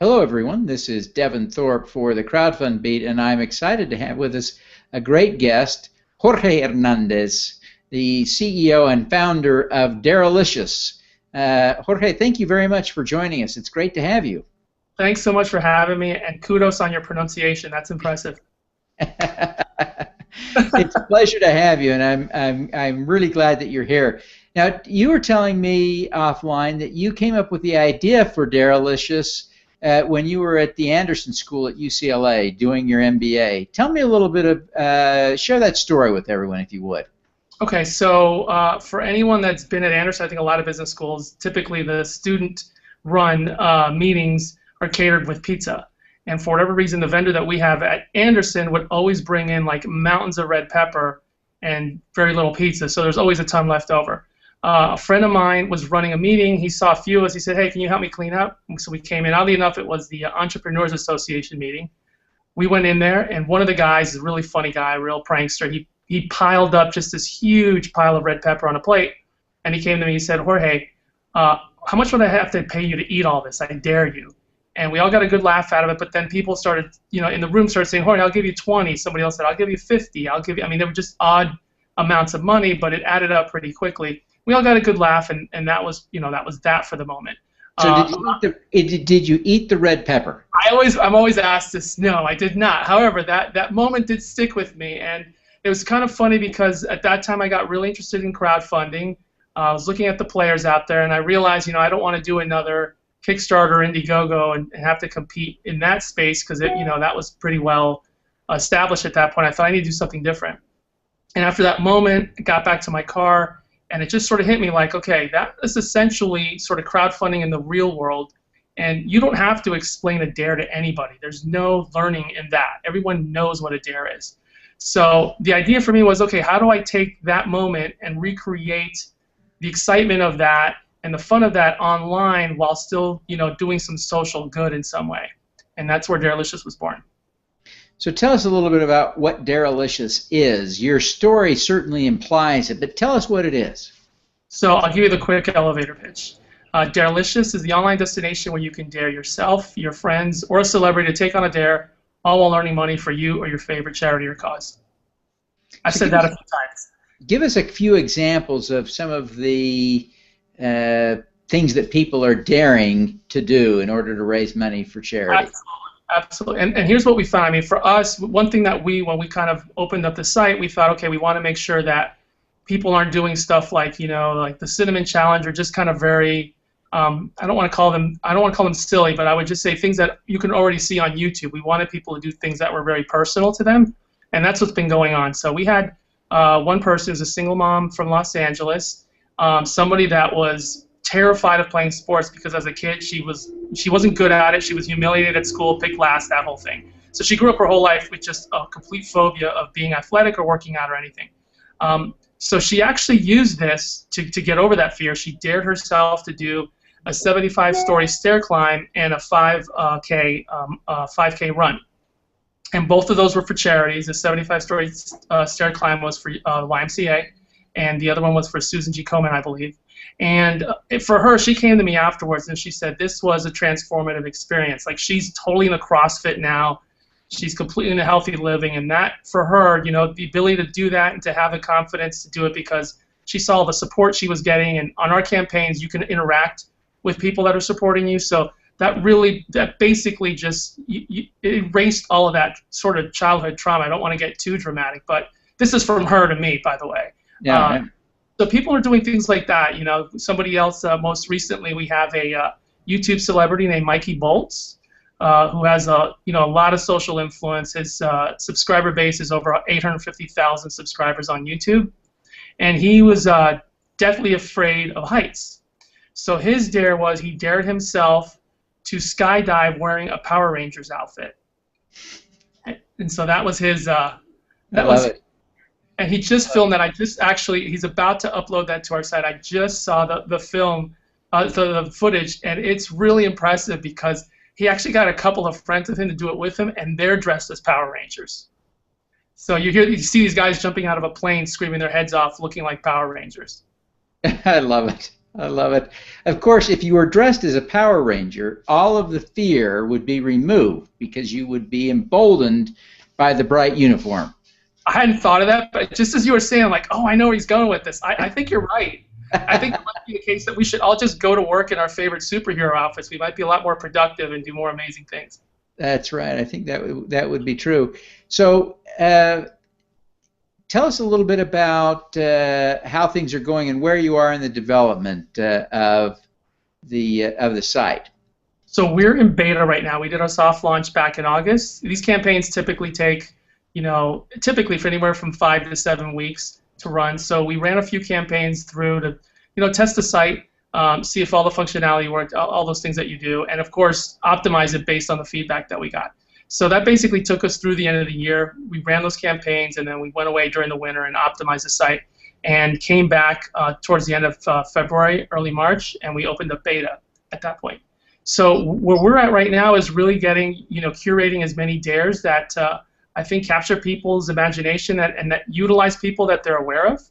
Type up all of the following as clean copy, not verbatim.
Hello, everyone. This is Devin Thorpe for the CrowdFundBeat, and I'm excited to have with us a great guest, Jorge Hernandez, the CEO and founder of Darelicious. Jorge, thank you very much for joining us. It's great to have you. Thanks so much for having me, and kudos on your pronunciation. That's impressive. It's a pleasure to have you, and I'm really glad that you're here. Now, you were telling me offline that you came up with the idea for Darelicious when you were at the Anderson School at UCLA doing your M.B.A. Tell me a little bit of, share that story with everyone if you would. Okay, so for anyone that's been at Anderson, I think a lot of business schools, typically the student-run meetings are catered with pizza. And for whatever reason, the vendor that we have at Anderson would always bring in like mountains of red pepper and very little pizza, so there's always a ton left over. A friend of mine was running a meeting. He saw a few of us. He said, "Hey, can you help me clean up?" And so we came in. Oddly enough, it was the Entrepreneurs Association meeting. We went in there, and one of the guys is a really funny guy, a real prankster. He piled up just this huge pile of red pepper on a plate, and he came to me. He said, "Jorge, how much would I have to pay you to eat all this? I dare you." And we all got a good laugh out of it, but then people started, in the room started saying, "Jorge, I'll give you 20. Somebody else said, "I'll give you 50. I'll give you," I mean, they were just odd amounts of money, but it added up pretty quickly. We all got a good laugh, and that was, that was that for the moment. So did you eat the red pepper? I'm always asked this. No, I did not. However, that moment did stick with me, and it was kind of funny because at that time I got really interested in crowdfunding. I was looking at the players out there, and I realized, I don't want to do another Kickstarter, Indiegogo, and have to compete in that space because that was pretty well established at that point. I thought I need to do something different. And after that moment, I got back to my car, and it just sort of hit me like, okay, that is essentially sort of crowdfunding in the real world, and you don't have to explain a dare to anybody. There's no learning in that. Everyone knows what a dare is. So the idea for me was, okay, how do I take that moment and recreate the excitement of that and the fun of that online while still, doing some social good in some way? And that's where Darelicious was born. So tell us a little bit about what Darelicious is. Your story certainly implies it, but tell us what it is. So I'll give you the quick elevator pitch. Darelicious is the online destination where you can dare yourself, your friends, or a celebrity to take on a dare, all while earning money for you or your favorite charity or cause. I've said that a few times. Give us a few examples of some of the things that people are daring to do in order to raise money for charity. Absolutely. And here's what we found. I mean, for us, one thing that when we kind of opened up the site, we thought, okay, we want to make sure that people aren't doing stuff like, like the cinnamon challenge, or just kind of very, I don't want to call them silly, but I would just say things that you can already see on YouTube. We wanted people to do things that were very personal to them, and that's what's been going on. So we had one person who's a single mom from Los Angeles, somebody that was terrified of playing sports because as a kid she wasn't good at it. She was humiliated at school, picked last, that whole thing. So she grew up her whole life with just a complete phobia of being athletic or working out or anything. So she actually used this to get over that fear. She dared herself to do a 75-story stair climb and a 5K run. And both of those were for charities. The 75-story stair climb was for YMCA, and the other one was for Susan G. Komen, I believe. And for her, she came to me afterwards and she said this was a transformative experience. Like, she's totally into CrossFit now. She's completely into healthy living, and that for her, the ability to do that and to have the confidence to do it because she saw the support she was getting. And on our campaigns, you can interact with people that are supporting you. So that basically just it erased all of that sort of childhood trauma. I don't want to get too dramatic, but this is from her to me, by the way. Yeah. So people are doing things like that. Somebody else, most recently, we have a YouTube celebrity named Mikey Bolts, who has a lot of social influence. His subscriber base is over 850,000 subscribers on YouTube, and he was deathly afraid of heights. So his dare was he dared himself to skydive wearing a Power Rangers outfit, and so that was his. I love it. And he just filmed that. He's about to upload that to our site. I just saw the film, the footage, and it's really impressive because he actually got a couple of friends with him to do it with him, and they're dressed as Power Rangers. So you see these guys jumping out of a plane, screaming their heads off, looking like Power Rangers. I love it. I love it. Of course, if you were dressed as a Power Ranger, all of the fear would be removed because you would be emboldened by the bright uniform. I hadn't thought of that, but just as you were saying, I'm like, oh, I know where he's going with this. I think you're right. I think it might be the case that we should all just go to work in our favorite superhero outfits. We might be a lot more productive and do more amazing things. That's right. I think that would be true. So tell us a little bit about how things are going and where you are in the development of the site. So we're in beta right now. We did our soft launch back in August. These campaigns typically take, typically for anywhere from 5 to 7 weeks to run. So we ran a few campaigns through to, test the site, see if all the functionality worked, all those things that you do, and of course optimize it based on the feedback that we got. So that basically took us through the end of the year. We ran those campaigns, and then we went away during the winter and optimized the site, and came back towards the end of February, early March, and we opened up beta at that point. So where we're at right now is really getting, curating as many dares that I think capture people's imagination and that utilize people that they're aware of.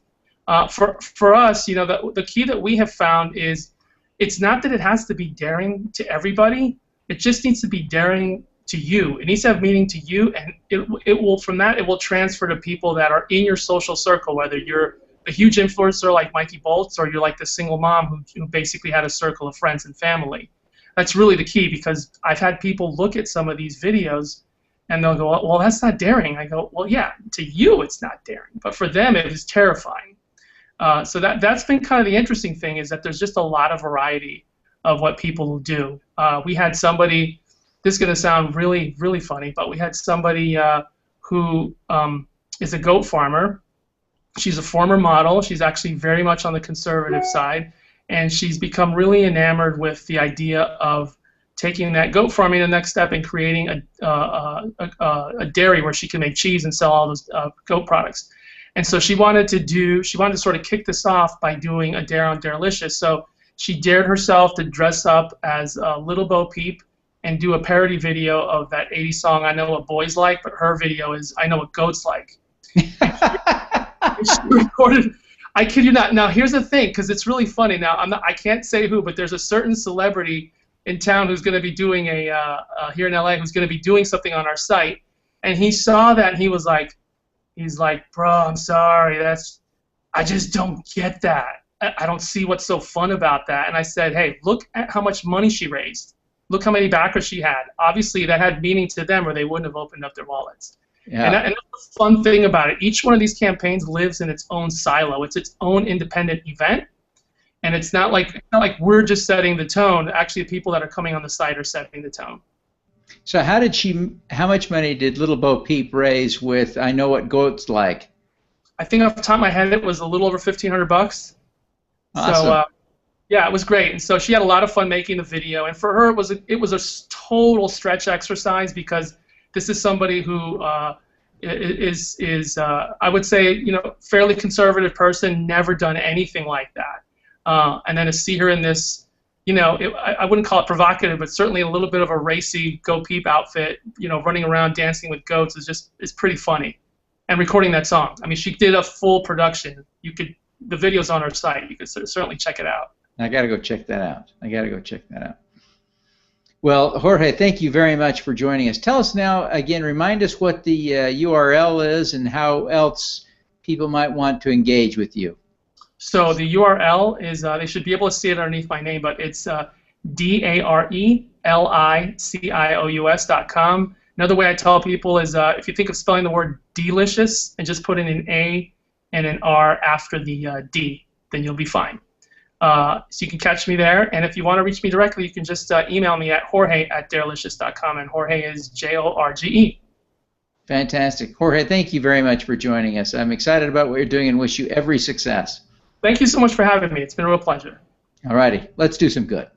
For us, the key that we have found is it's not that it has to be daring to everybody. It just needs to be daring to you. It needs to have meaning to you, and it will transfer to people that are in your social circle, whether you're a huge influencer like Mikey Bolts or you're like the single mom who basically had a circle of friends and family. That's really the key, because I've had people look at some of these videos and they'll go, well, that's not daring. I go, well, yeah, to you it's not daring, but for them it is terrifying. So that's been kind of the interesting thing, is that there's just a lot of variety of what people will do. We had somebody, this is going to sound really, really funny, but we had somebody who is a goat farmer. She's a former model. She's actually very much on the conservative side, and she's become really enamored with the idea of taking that goat farming to the next step and creating a dairy where she can make cheese and sell all those goat products. And so she wanted to sort of kick this off by doing a dare on Darelicious. So she dared herself to dress up as Little Bo Peep and do a parody video of that 80s song, I Know What Boys Like, but her video is I Know What Goats Like. And she recorded, I kid you not. Now here's the thing, because it's really funny. Now I can't say who, but there's a certain celebrity in town who's going to be doing here in LA, who's going to be doing something on our site, and he saw that and he's like, bro, I'm sorry, I just don't get that. I don't see what's so fun about that. And I said, hey, look at how much money she raised. Look how many backers she had. Obviously, that had meaning to them, or they wouldn't have opened up their wallets. Yeah. And that's the fun thing about it. Each one of these campaigns lives in its own silo. It's its own independent event, and it's not like we're just setting the tone. Actually, the people that are coming on the site are setting the tone. So how much money did Little Bo Peep raise with I Know What Goats Like? I think off the top of my head it was a little over $1,500. Awesome. So yeah, it was great. And so she had a lot of fun making the video, and for her it was a total stretch exercise, because this is somebody who is I would say, fairly conservative person, never done anything like that. And then to see her in this, I wouldn't call it provocative, but certainly a little bit of a racy Go Peep outfit, running around dancing with goats is pretty funny. And recording that song. I mean, she did a full production. The video's on our site. You could certainly check it out. I got to go check that out. Well, Jorge, thank you very much for joining us. Tell us now, again, remind us what the URL is and how else people might want to engage with you. So the URL is, they should be able to see it underneath my name, but it's DARELICIOUS.com. Another way I tell people is if you think of spelling the word delicious and just put in an A and an R after the D, then you'll be fine. So you can catch me there, and if you want to reach me directly, you can just email me at jorge@darelicious.com, and Jorge is Jorge. Fantastic. Jorge, thank you very much for joining us. I'm excited about what you're doing and wish you every success. Thank you so much for having me. It's been a real pleasure. All righty. Let's do some good.